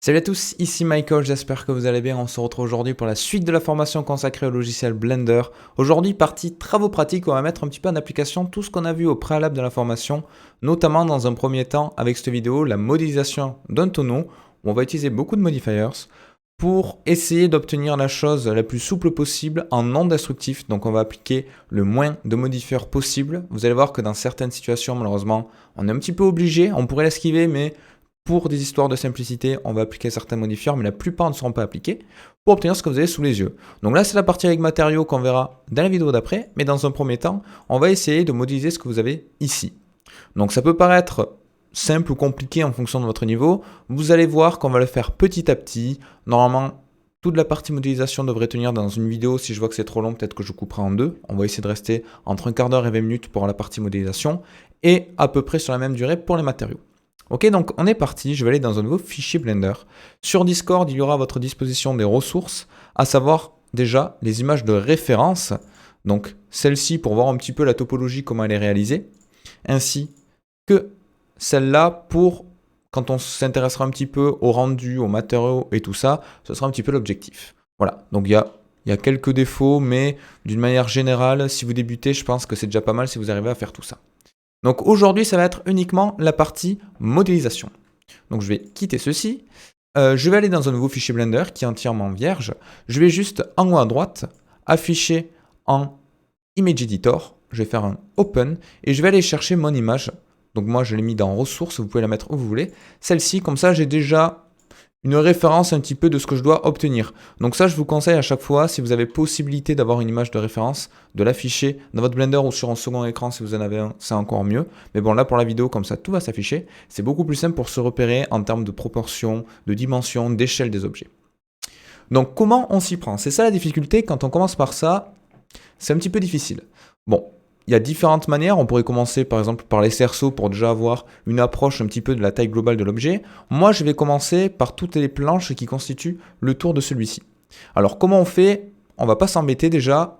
Salut à tous, ici Michael, j'espère que vous allez bien. On se retrouve aujourd'hui pour la suite de la formation consacrée au logiciel Blender. Aujourd'hui, partie travaux pratiques, on va mettre un petit peu en application tout ce qu'on a vu au préalable de la formation, notamment dans un premier temps avec cette vidéo, la modélisation d'un tonneau, où on va utiliser beaucoup de modifiers pour essayer d'obtenir la chose la plus souple possible en non destructif. Donc on va appliquer le moins de modifiers possible. Vous allez voir que dans certaines situations, malheureusement, on est un petit peu obligé, on pourrait l'esquiver, mais pour des histoires de simplicité, on va appliquer certains modifiers, mais la plupart ne seront pas appliqués pour obtenir ce que vous avez sous les yeux. Donc là, c'est la partie avec matériaux qu'on verra dans la vidéo d'après, mais dans un premier temps, on va essayer de modéliser ce que vous avez ici. Donc ça peut paraître simple ou compliqué en fonction de votre niveau. Vous allez voir qu'on va le faire petit à petit. Normalement, toute la partie modélisation devrait tenir dans une vidéo. Si je vois que c'est trop long, peut-être que je couperai en deux. On va essayer de rester entre un quart d'heure et 20 minutes pour la partie modélisation et à peu près sur la même durée pour les matériaux. Ok, donc on est parti, je vais aller dans un nouveau fichier Blender. Sur Discord, il y aura à votre disposition des ressources, à savoir déjà les images de référence, donc celle-ci pour voir un petit peu la topologie, comment elle est réalisée, ainsi que celle-là pour, quand on s'intéressera un petit peu au rendu, aux matériaux et tout ça, ce sera un petit peu l'objectif. Voilà, donc il y a quelques défauts, mais d'une manière générale, si vous débutez, je pense que c'est déjà pas mal si vous arrivez à faire tout ça. Donc aujourd'hui, ça va être uniquement la partie modélisation. Donc je vais quitter ceci. Je vais aller dans un nouveau fichier Blender qui est entièrement vierge. Je vais juste en haut à droite afficher en Image Editor. Je vais faire un Open et je vais aller chercher mon image. Donc moi, je l'ai mis dans Ressources. Vous pouvez la mettre où vous voulez. Celle-ci, comme ça, j'ai déjà une référence un petit peu de ce que je dois obtenir. Donc ça, je vous conseille à chaque fois, si vous avez possibilité d'avoir une image de référence, de l'afficher dans votre Blender ou sur un second écran si vous en avez un, c'est encore mieux. Mais bon, là pour la vidéo, comme ça, tout va s'afficher. C'est beaucoup plus simple pour se repérer en termes de proportion, de dimension, d'échelle des objets. Donc comment on s'y prend? C'est ça la difficulté, quand on commence par ça, c'est un petit peu difficile. Bon, il y a différentes manières. On pourrait commencer par exemple par les cerceaux pour déjà avoir une approche un petit peu de la taille globale de l'objet. Moi, je vais commencer par toutes les planches qui constituent le tour de celui-ci. Alors, comment on fait? On va pas s'embêter déjà.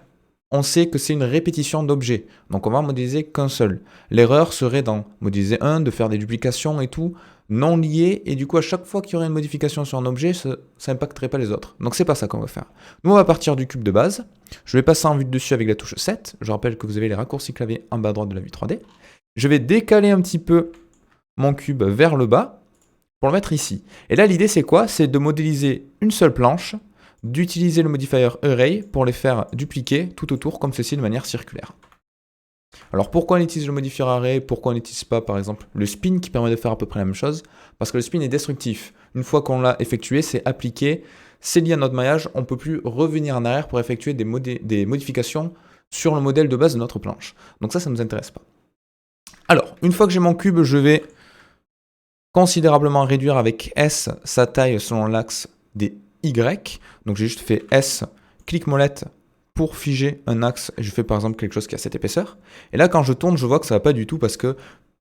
On sait que c'est une répétition d'objets. Donc, on va modéliser qu'un seul. L'erreur serait d'en modéliser un, de faire des duplications et tout, non liés. Et du coup, à chaque fois qu'il y aurait une modification sur un objet, ça n'impacterait pas les autres. Donc, c'est pas ça qu'on va faire. Nous, on va partir du cube de base. Je vais passer en vue de dessus avec la touche 7. Je rappelle que vous avez les raccourcis clavier en bas à droite de la vue 3D. Je vais décaler un petit peu mon cube vers le bas pour le mettre ici. Et là, l'idée, c'est quoi? C'est de modéliser une seule planche, d'utiliser le modifier Array pour les faire dupliquer tout autour comme ceci de manière circulaire. Alors pourquoi on utilise le modifier Array? Pourquoi on n'utilise pas par exemple le spin qui permet de faire à peu près la même chose? Parce que le spin est destructif. Une fois qu'on l'a effectué, c'est appliqué, c'est lié à notre maillage, on ne peut plus revenir en arrière pour effectuer des modifications sur le modèle de base de notre planche. Donc ça ne nous intéresse pas. Alors, une fois que j'ai mon cube, je vais considérablement réduire avec S sa taille selon l'axe des Y. Donc j'ai juste fait S, clic molette pour figer un axe. Et je fais par exemple quelque chose qui a cette épaisseur. Et là, quand je tourne, je vois que ça ne va pas du tout parce que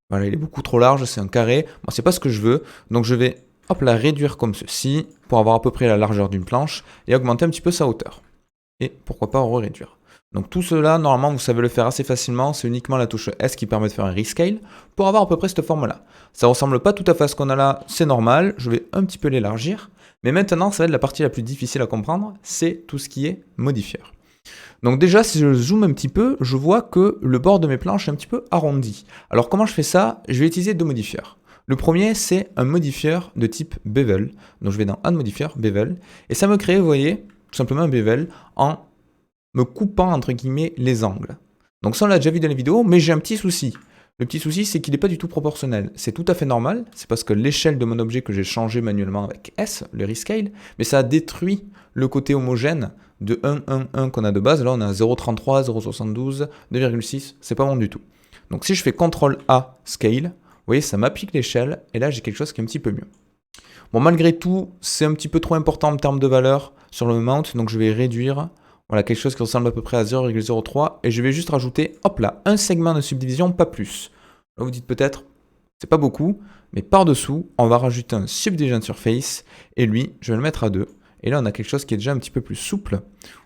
voilà, il est beaucoup trop large, c'est un carré. Moi, c'est pas ce que je veux. Donc je vais hop, la réduire comme ceci pour avoir à peu près la largeur d'une planche et augmenter un petit peu sa hauteur. Et pourquoi pas en réduire. Donc tout cela, normalement, vous savez le faire assez facilement. C'est uniquement la touche S qui permet de faire un rescale pour avoir à peu près cette forme-là. Ça ressemble pas tout à fait à ce qu'on a là, c'est normal. Je vais un petit peu l'élargir. Mais maintenant, ça va être la partie la plus difficile à comprendre, c'est tout ce qui est modifier. Donc déjà, si je zoome un petit peu, je vois que le bord de mes planches est un petit peu arrondi. Alors comment je fais ça? Je vais utiliser deux modifiers. Le premier, c'est un modifier de type bevel. Donc je vais dans Add Modifier, bevel. Et ça me crée, vous voyez, tout simplement un bevel en me coupant entre guillemets les angles. Donc ça on l'a déjà vu dans les vidéos, mais j'ai un petit souci. Le petit souci c'est qu'il n'est pas du tout proportionnel. C'est tout à fait normal, c'est parce que l'échelle de mon objet que j'ai changé manuellement avec S, le rescale, mais ça a détruit le côté homogène de 1, 1, 1 qu'on a de base. Là on a 0,33, 0,72, 2,6, c'est pas bon du tout. Donc si je fais CTRL A scale, vous voyez ça m'applique l'échelle et là j'ai quelque chose qui est un petit peu mieux. Bon malgré tout, c'est un petit peu trop important en termes de valeur sur le mount, donc je vais réduire. Voilà, quelque chose qui ressemble à peu près à 0,03. Et je vais juste rajouter, hop là, un segment de subdivision, pas plus. Là, vous dites peut-être, c'est pas beaucoup, mais par-dessous, on va rajouter un subdivision surface. Et lui, je vais le mettre à 2. Et là, on a quelque chose qui est déjà un petit peu plus souple.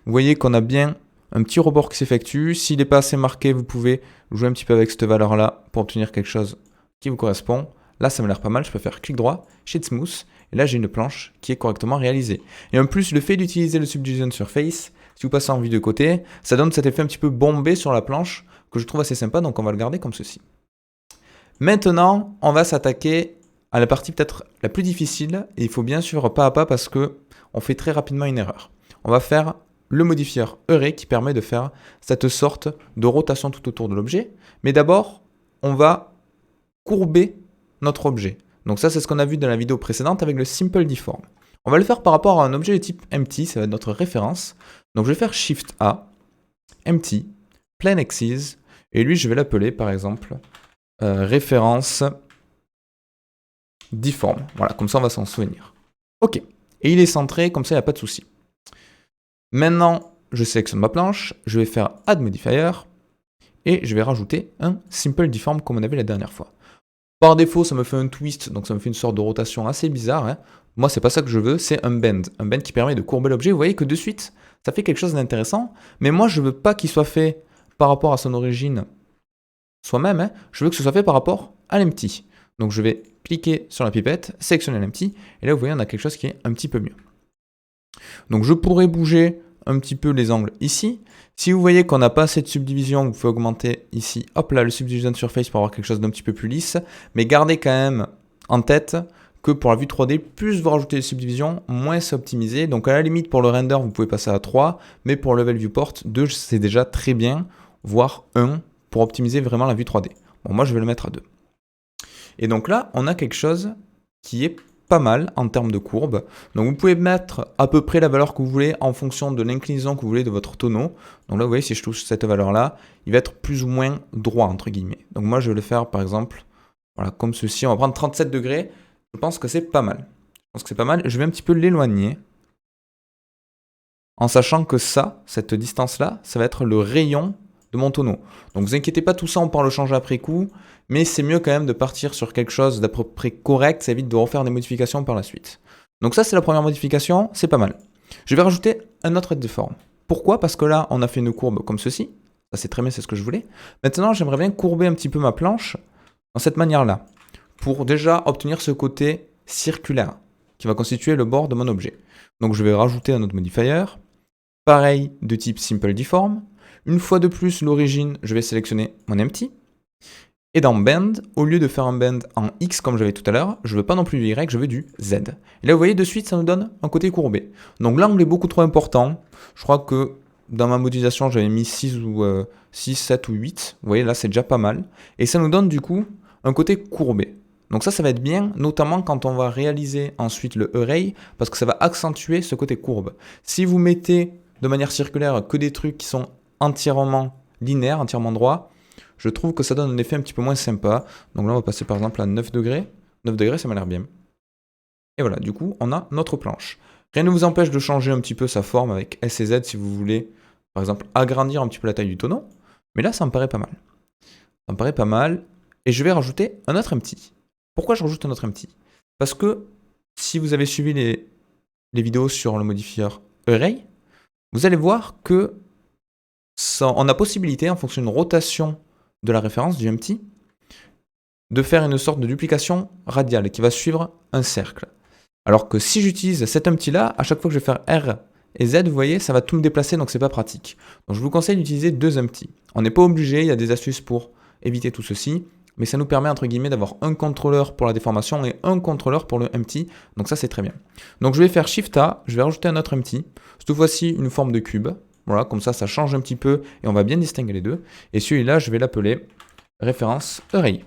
Vous voyez qu'on a bien un petit rebord qui s'effectue. S'il n'est pas assez marqué, vous pouvez jouer un petit peu avec cette valeur-là pour obtenir quelque chose qui vous correspond. Là, ça m'a l'air pas mal. Je peux faire clic droit, Shade Smooth. Et là, j'ai une planche qui est correctement réalisée. Et en plus, le fait d'utiliser le Subdivision Surface, si vous passez en vue de côté, ça donne cet effet un petit peu bombé sur la planche que je trouve assez sympa, donc on va le garder comme ceci. Maintenant, on va s'attaquer à la partie peut-être la plus difficile, et il faut bien suivre pas à pas parce que on fait très rapidement une erreur. On va faire le modifieur Array qui permet de faire cette sorte de rotation tout autour de l'objet, mais d'abord, on va courber notre objet. Donc ça, c'est ce qu'on a vu dans la vidéo précédente avec le Simple Deform. On va le faire par rapport à un objet de type empty, ça va être notre référence. Donc je vais faire Shift A, empty, plain axis, et lui, je vais l'appeler par exemple référence deform. Voilà, comme ça, on va s'en souvenir. Ok, et il est centré, comme ça, il n'y a pas de souci. Maintenant, je sélectionne ma planche, je vais faire Add Modifier, et je vais rajouter un Simple Deform comme on avait la dernière fois. Par défaut, ça me fait un twist, donc ça me fait une sorte de rotation assez bizarre. Hein. Moi, c'est pas ça que je veux, c'est un bend. Un bend qui permet de courber l'objet. Vous voyez que de suite, ça fait quelque chose d'intéressant. Mais moi, je veux pas qu'il soit fait par rapport à son origine soi-même. Hein. Je veux que ce soit fait par rapport à l'empty. Donc, je vais cliquer sur la pipette, sélectionner l'empty. Et là, vous voyez, on a quelque chose qui est un petit peu mieux. Donc, je pourrais bouger un petit peu les angles ici. Si vous voyez qu'on n'a pas assez de subdivision, vous pouvez augmenter ici, hop là, le Subdivision Surface pour avoir quelque chose d'un petit peu plus lisse. Mais gardez quand même en tête que pour la vue 3D, plus vous rajoutez des subdivisions, moins c'est optimisé. Donc à la limite, pour le render, vous pouvez passer à 3. Mais pour le Level Viewport, 2, c'est déjà très bien, voire 1, pour optimiser vraiment la vue 3D. Bon, moi, je vais le mettre à 2. Et donc là, on a quelque chose qui est pas mal en termes de courbe. Donc vous pouvez mettre à peu près la valeur que vous voulez en fonction de l'inclinaison que vous voulez de votre tonneau. Donc là, vous voyez, si je touche cette valeur-là, il va être plus ou moins droit, entre guillemets. Donc moi, je vais le faire, par exemple, voilà, comme ceci. On va prendre 37 degrés. Je pense que c'est pas mal. Je vais un petit peu l'éloigner. En sachant que ça, cette distance-là, ça va être le rayon de mon tonneau. Donc vous inquiétez pas, tout ça, on pourra le changer après coup. Mais c'est mieux quand même de partir sur quelque chose d'à peu près correct, ça évite de refaire des modifications par la suite. Donc ça, c'est la première modification, c'est pas mal. Je vais rajouter un autre deform. Pourquoi? Parce que là, on a fait une courbe comme ceci. Ça, c'est très bien, c'est ce que je voulais. Maintenant, j'aimerais bien courber un petit peu ma planche de cette manière-là, pour déjà obtenir ce côté circulaire qui va constituer le bord de mon objet. Donc je vais rajouter un autre modifier, pareil de type Simple Deform. Une fois de plus, l'origine, je vais sélectionner mon empty. Et dans Bend, au lieu de faire un bend en X comme j'avais tout à l'heure, je veux pas non plus du Y, je veux du Z. Et là, vous voyez, de suite, ça nous donne un côté courbé. Donc l'angle est beaucoup trop important. Je crois que dans ma modélisation, j'avais mis 6, 7 ou 8. Vous voyez, là, c'est déjà pas mal. Et ça nous donne du coup un côté courbé. Donc ça va être bien, notamment quand on va réaliser ensuite le array, parce que ça va accentuer ce côté courbe. Si vous mettez de manière circulaire que des trucs qui sont entièrement linéaires, entièrement droits, je trouve que ça donne un effet un petit peu moins sympa. Donc là, on va passer par exemple à 9 degrés. 9 degrés, ça m'a l'air bien. Et voilà, du coup, on a notre planche. Rien ne vous empêche de changer un petit peu sa forme avec S et Z si vous voulez, par exemple, agrandir un petit peu la taille du tonneau. Mais là, ça me paraît pas mal. Ça me paraît pas mal. Et je vais rajouter un autre empty. Pourquoi je rajoute un autre empty? Parce que si vous avez suivi les vidéos sur le modifier Array, vous allez voir que on a possibilité, en fonction d'une rotation de la référence du empty, de faire une sorte de duplication radiale qui va suivre un cercle. Alors que si j'utilise cet empty là, à chaque fois que je vais faire R et Z, vous voyez, ça va tout me déplacer, donc c'est pas pratique. Donc je vous conseille d'utiliser deux empty. On n'est pas obligé, il y a des astuces pour éviter tout ceci, mais ça nous permet entre guillemets d'avoir un contrôleur pour la déformation et un contrôleur pour le empty, donc ça c'est très bien. Donc je vais faire Shift A, je vais rajouter un autre empty, cette fois-ci une forme de cube. Voilà, comme ça change un petit peu et on va bien distinguer les deux. Et celui-là, je vais l'appeler référence Array.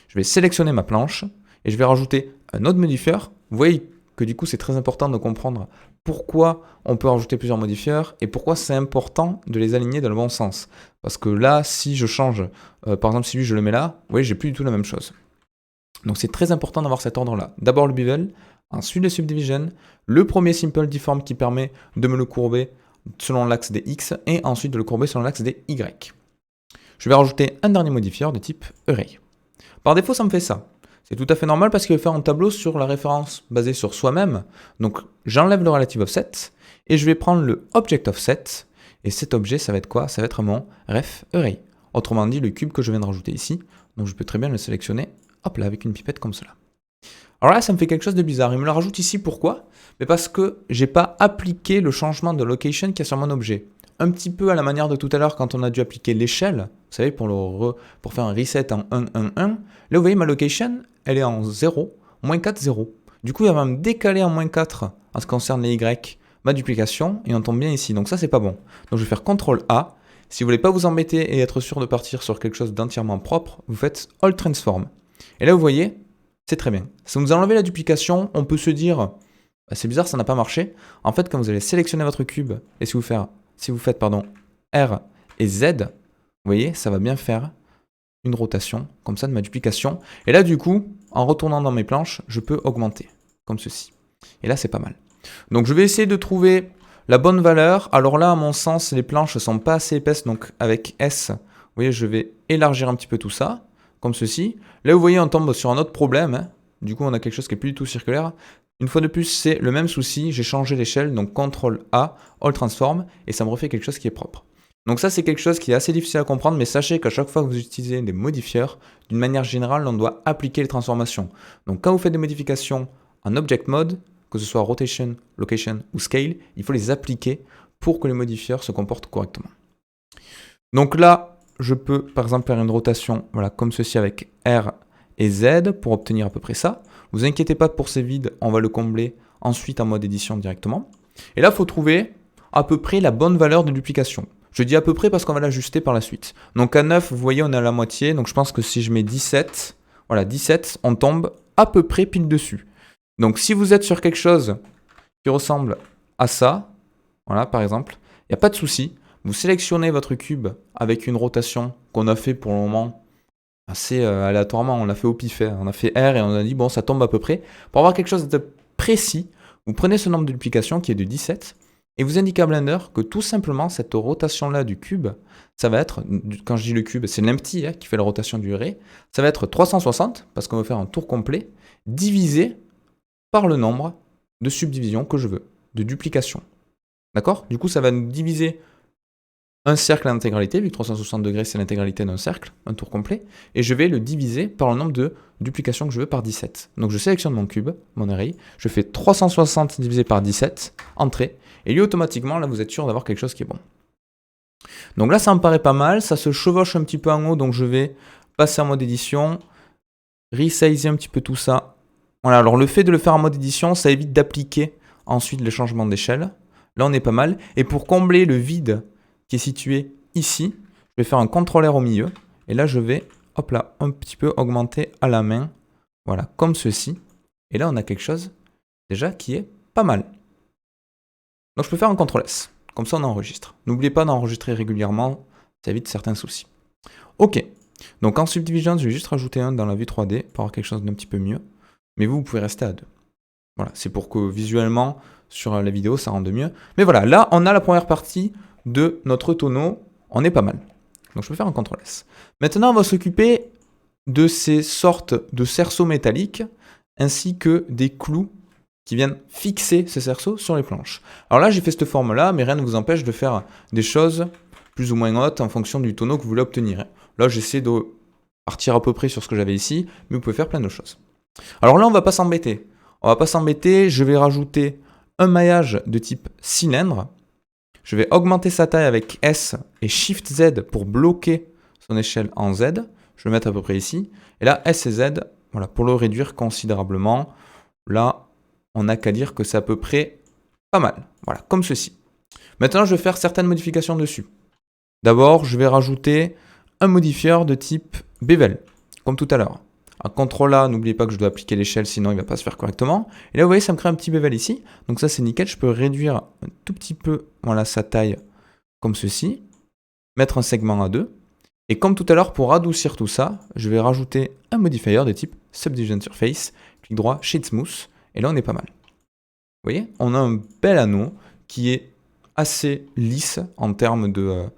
Je vais sélectionner ma planche et je vais rajouter un autre modifier. Vous voyez que du coup, c'est très important de comprendre pourquoi on peut rajouter plusieurs modifiers et pourquoi c'est important de les aligner dans le bon sens. Parce que là, si je change, par exemple, si lui je le mets là, vous voyez, j'ai plus du tout la même chose. Donc c'est très important d'avoir cet ordre-là. D'abord le bevel, ensuite le subdivision, le premier simple deform qui permet de me le courber selon l'axe des X, et ensuite de le courber selon l'axe des Y. Je vais rajouter un dernier modifier de type Array. Par défaut, ça me fait ça. C'est tout à fait normal parce qu'il va faire un tableau sur la référence basée sur soi-même. Donc j'enlève le relative offset, et je vais prendre le object offset, et cet objet, ça va être quoi? Ça va être mon ref Array. Autrement dit, le cube que je viens de rajouter ici. Donc je peux très bien le sélectionner, hop là, avec une pipette comme cela. Alors là, ça me fait quelque chose de bizarre. Il me le rajoute ici, pourquoi? Mais parce que j'ai pas appliqué le changement de location qu'il y a sur mon objet. Un petit peu à la manière de tout à l'heure quand on a dû appliquer l'échelle, vous savez, pour faire un reset en 1, 1, 1. Là, vous voyez, ma location, elle est en 0, moins 4, 0. Du coup, il va me décaler en moins 4 en ce qui concerne les Y, ma duplication, et on tombe bien ici. Donc ça, c'est pas bon. Donc je vais faire CTRL A. Si vous voulez pas vous embêter et être sûr de partir sur quelque chose d'entièrement propre, vous faites Alt Transform. Et là, vous voyez, c'est très bien. Si vous enlevez la duplication, on peut se dire, bah, c'est bizarre, ça n'a pas marché. En fait, quand vous allez sélectionner votre cube, et si vous faites R et Z, vous voyez, ça va bien faire une rotation, comme ça, de ma duplication. Et là, du coup, en retournant dans mes planches, je peux augmenter, comme ceci. Et là, c'est pas mal. Donc, je vais essayer de trouver la bonne valeur. Alors là, à mon sens, les planches ne sont pas assez épaisses, donc avec S, vous voyez, je vais élargir un petit peu tout ça, comme ceci. Là, vous voyez, on tombe sur un autre problème. Hein. Du coup, on a quelque chose qui est plus du tout circulaire. Une fois de plus, c'est le même souci. J'ai changé l'échelle, donc CTRL A, All Transform, et ça me refait quelque chose qui est propre. Donc ça, c'est quelque chose qui est assez difficile à comprendre, mais sachez qu'à chaque fois que vous utilisez des modifieurs, d'une manière générale, on doit appliquer les transformations. Donc quand vous faites des modifications en Object Mode, que ce soit Rotation, Location ou Scale, il faut les appliquer pour que les modifieurs se comportent correctement. Donc là, je peux par exemple faire une rotation, voilà, comme ceci avec R et Z pour obtenir à peu près ça. Vous inquiétez pas pour ces vides, on va le combler ensuite en mode édition directement. Et là, il faut trouver à peu près la bonne valeur de duplication. Je dis à peu près parce qu'on va l'ajuster par la suite. Donc à 9, vous voyez, on est à la moitié. Donc je pense que si je mets 17, voilà, 17, on tombe à peu près pile dessus. Donc si vous êtes sur quelque chose qui ressemble à ça, voilà, par exemple, il n'y a pas de souci. Vous sélectionnez votre cube avec une rotation qu'on a fait pour le moment assez aléatoirement. On l'a fait au pif. On a fait R et on a dit, bon, ça tombe à peu près. Pour avoir quelque chose de précis, vous prenez ce nombre de duplications qui est de 17 et vous indiquez à Blender que tout simplement, cette rotation-là du cube, ça va être, quand je dis le cube, c'est l'empty qui fait la rotation du ray, ça va être 360, parce qu'on va faire un tour complet, divisé par le nombre de subdivisions que je veux, de duplications. D'accord? Du coup, ça va nous diviser un cercle à l'intégralité, vu que 360 degrés, c'est l'intégralité d'un cercle, un tour complet, et je vais le diviser par le nombre de duplications que je veux par 17. Donc je sélectionne mon cube, mon array, je fais 360 divisé par 17, entrée, et lui automatiquement, là vous êtes sûr d'avoir quelque chose qui est bon. Donc là ça me paraît pas mal, ça se chevauche un petit peu en haut, donc je vais passer en mode édition, resizer un petit peu tout ça. Voilà, alors le fait de le faire en mode édition, ça évite d'appliquer ensuite le changement d'échelle. Là on est pas mal, et pour combler le vide qui est situé ici, je vais faire un CTRL R au milieu, et là je vais, hop là, un petit peu augmenter à la main, voilà, comme ceci, et là on a quelque chose déjà qui est pas mal. Donc je peux faire un CTRL S, comme ça on enregistre. N'oubliez pas d'enregistrer régulièrement, ça évite certains soucis. Ok, donc en Subdivision, je vais juste rajouter un dans la vue 3D pour avoir quelque chose d'un petit peu mieux, mais vous pouvez rester à 2. Voilà, c'est pour que visuellement, sur la vidéo, ça rende mieux. Mais voilà, là on a la première partie de notre tonneau, on est pas mal. Donc je peux faire un CTRL S. Maintenant, on va s'occuper de ces sortes de cerceaux métalliques, ainsi que des clous qui viennent fixer ces cerceaux sur les planches. Alors là, j'ai fait cette forme-là, mais rien ne vous empêche de faire des choses plus ou moins hautes en fonction du tonneau que vous voulez obtenir. Là, j'essaie de partir à peu près sur ce que j'avais ici, mais vous pouvez faire plein de choses. Alors là, on va pas s'embêter. On va pas s'embêter, je vais rajouter un maillage de type cylindre. Je vais augmenter sa taille avec S et Shift Z pour bloquer son échelle en Z. Je vais le mettre à peu près ici. Et là, S et Z, voilà, pour le réduire considérablement. Là, on n'a qu'à dire que c'est à peu près pas mal. Voilà, comme ceci. Maintenant, je vais faire certaines modifications dessus. D'abord, je vais rajouter un modifieur de type Bevel, comme tout à l'heure. Un CTRL A, n'oubliez pas que je dois appliquer l'échelle, sinon il ne va pas se faire correctement. Et là, vous voyez, ça me crée un petit bevel ici. Donc ça, c'est nickel. Je peux réduire un tout petit peu, voilà, sa taille comme ceci. Mettre un segment à 2. Et comme tout à l'heure, pour adoucir tout ça, je vais rajouter un modifier de type Subdivision Surface. Clic droit, Shade Smooth. Et là, on est pas mal. Vous voyez, on a un bel anneau qui est assez lisse en termes de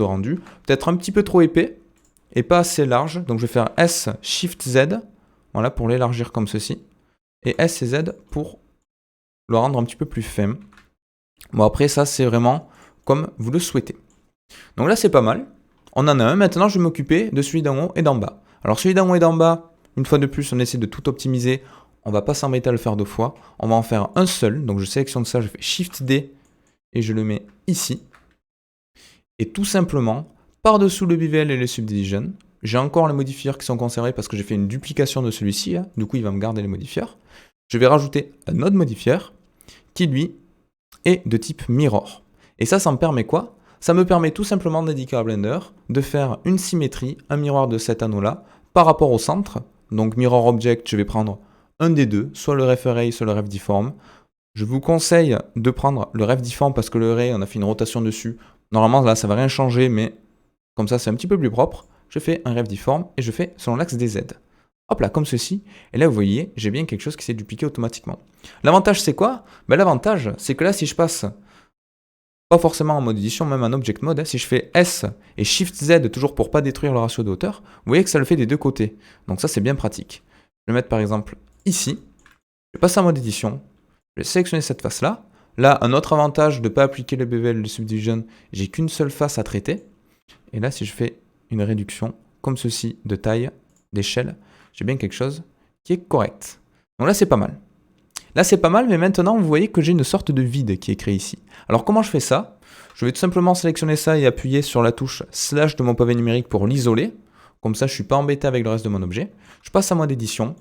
rendu. Peut-être un petit peu trop épais et pas assez large. Donc je vais faire S, Shift Z, voilà, pour l'élargir comme ceci. Et S et Z pour le rendre un petit peu plus fin. Bon, après, ça, c'est vraiment comme vous le souhaitez. Donc là, c'est pas mal. On en a un. Maintenant, je vais m'occuper de celui d'en haut et d'en bas. Alors, celui d'en haut et d'en bas, une fois de plus, on essaie de tout optimiser. On va pas s'embêter à le faire deux fois. On va en faire un seul. Donc je sélectionne ça, je fais Shift D et je le mets ici. Et tout simplement, par-dessous le bevel et le subdivision, j'ai encore les modifiers qui sont conservés parce que j'ai fait une duplication de celui-ci. Du coup, il va me garder les modifiers. Je vais rajouter un autre modifier qui, lui, est de type mirror. Et ça me permet quoi? Ça me permet tout simplement d'indiquer à Blender de faire une symétrie, un miroir de cet anneau-là, par rapport au centre. Donc mirror object, je vais prendre un des deux, soit le ref array, soit le ref deform. Je vous conseille de prendre le ref deform parce que le array, on a fait une rotation dessus. Normalement, là, ça va rien changer, mais comme ça, c'est un petit peu plus propre. Je fais un ref deform et je fais selon l'axe des Z. Hop là, comme ceci. Et là, vous voyez, j'ai bien quelque chose qui s'est dupliqué automatiquement. L'avantage, c'est quoi? L'avantage, c'est que là, si je passe pas forcément en mode édition, même en object mode, si je fais S et Shift Z, toujours pour pas détruire le ratio de hauteur, vous voyez que ça le fait des deux côtés. Donc ça, c'est bien pratique. Je vais mettre par exemple ici. Je passe en mode édition. Je vais sélectionner cette face-là. Là, un autre avantage de ne pas appliquer le bevel, le subdivision, j'ai qu'une seule face à traiter. Et là, si je fais une réduction comme ceci de taille, d'échelle, j'ai bien quelque chose qui est correct. Donc là, c'est pas mal. Là, c'est pas mal, mais maintenant, vous voyez que j'ai une sorte de vide qui est créé ici. Alors, comment je fais ça? Je vais tout simplement sélectionner ça et appuyer sur la touche slash de mon pavé numérique pour l'isoler. Comme ça, je ne suis pas embêté avec le reste de mon objet. Je passe à mode édition.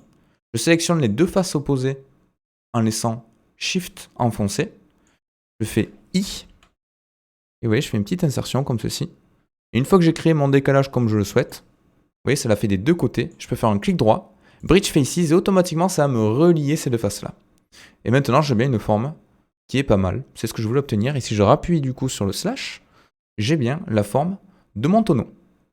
Je sélectionne les deux faces opposées en laissant Shift enfoncé. Je fais I. Et vous voyez, je fais une petite insertion comme ceci. Et une fois que j'ai créé mon décalage comme je le souhaite, vous voyez, ça l'a fait des deux côtés. Je peux faire un clic droit, Bridge Faces, et automatiquement, ça va me relier ces deux faces-là. Et maintenant, j'ai bien une forme qui est pas mal. C'est ce que je voulais obtenir. Et si je rappuie du coup sur le slash, j'ai bien la forme de mon tonneau.